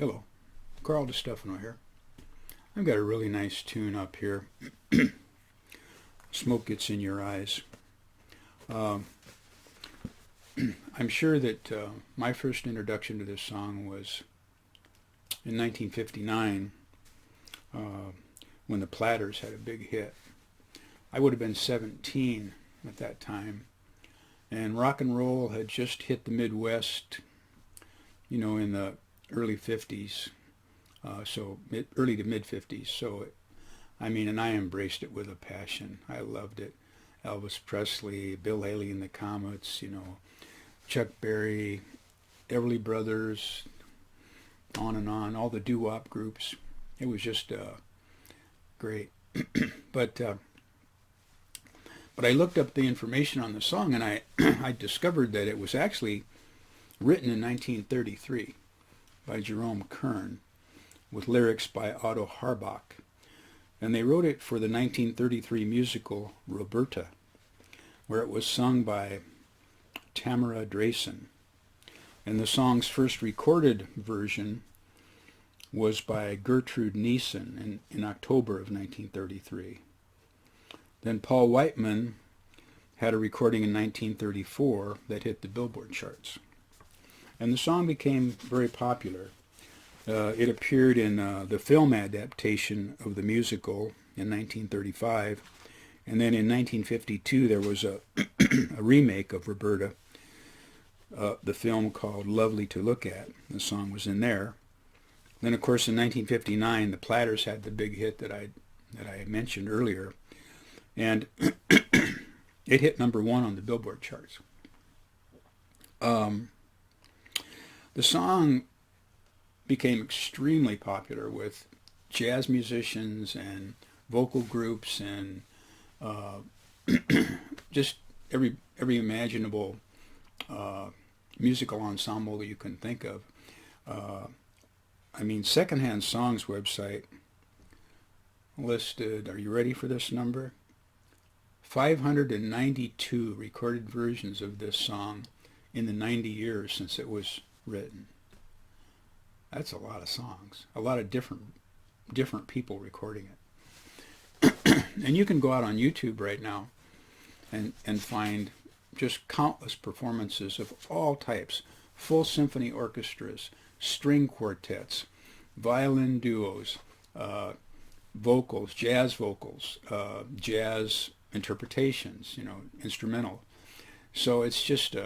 Hello, Carl DeStefano here. I've got a really nice tune up here. Smoke Gets in Your Eyes. I'm sure that my first introduction to this song was in 1959 when the Platters had a big hit. I would have been 17 at that time, and rock and roll had just hit the Midwest, in the early 50s, early to mid 50s. So, and I embraced it with a passion. I loved it. Elvis Presley, Bill Haley and the Comets, Chuck Berry, Everly Brothers, on, all the doo-wop groups. It was just great. But I looked up the information on the song, and I I discovered that it was actually written in 1933 by Gerome Kern with lyrics by Otto Harbach. And they wrote it for the 1933 musical Roberta, where it was sung by Tamara Drayson. And the song's first recorded version was by Gertrude Nielsen in October of 1933. Then Paul Whiteman had a recording in 1934 that hit the Billboard charts. And the song became very popular. It appeared in the film adaptation of the musical in 1935. And then in 1952 there was a remake of Roberta, the film called Lovely to Look At. The song was in there. Then, of course, in 1959, the Platters had the big hit that I mentioned earlier. And it hit #1 on the Billboard charts. The song became extremely popular with jazz musicians and vocal groups and just every imaginable musical ensemble that you can think of. Secondhand Songs website listed, are you ready for this number? 592 recorded versions of this song in the 90 years since it was written. That's a lot of songs, a lot of different people recording it. And you can go out on YouTube right now and find just countless performances of all types, full symphony orchestras, string quartets, violin duos, vocals, jazz interpretations, instrumental. So it's just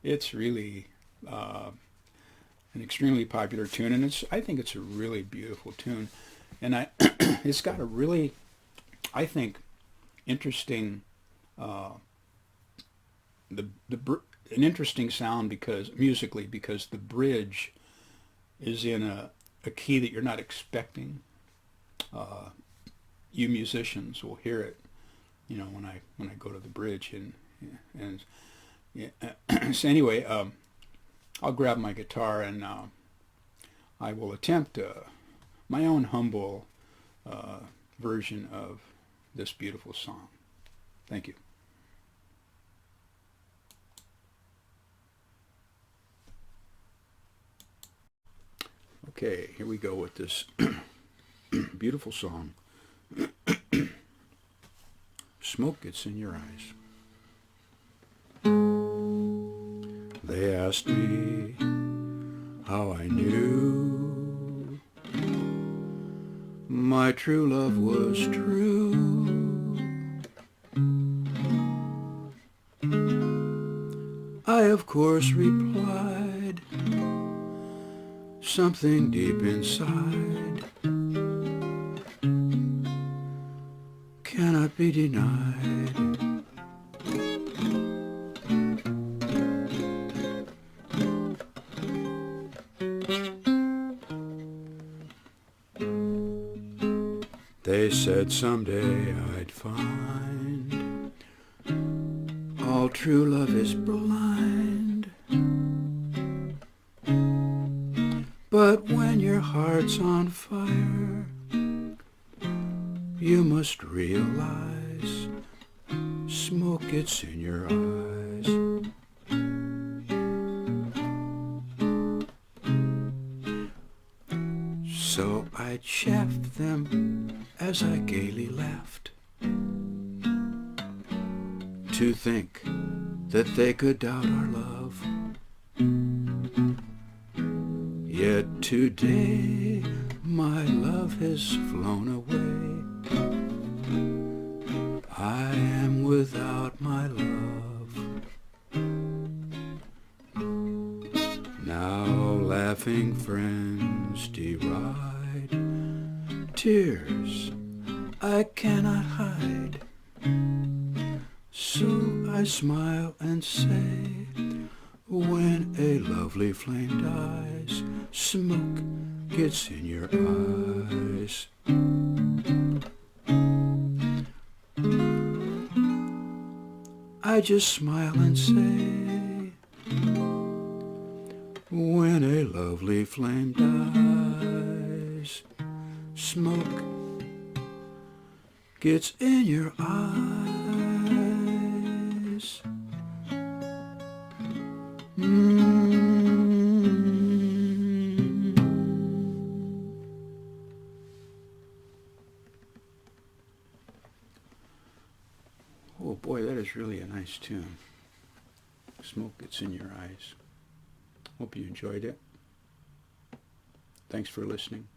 it's really an extremely popular tune, and I think it's a really beautiful tune, and it's got a really, I think, interesting an interesting sound musically because the bridge is in a key that you're not expecting. You musicians will hear it, when I go to the bridge and so anyway, I'll grab my guitar and I will attempt my own humble version of this beautiful song. Thank you. Okay, here we go with this beautiful song. Smoke Gets in Your Eyes. They asked me how I knew my true love was true. I, of course, replied, something deep inside cannot be denied. They said someday I'd find all true love is blind. But when your heart's on fire, you must realize smoke gets in your eyes. So I chaffed them as I gaily laughed, to think that they could doubt our love. Yet today my love has flown away. I am without my love. Now laughing friends deride, tears I cannot hide. So I smile and say, when a lovely flame dies, smoke gets in your eyes. I just smile and say, when a lovely flame dies, smoke gets in your eyes. Oh boy, that is really a nice tune. Smoke Gets in Your Eyes. Hope you enjoyed it. Thanks for listening.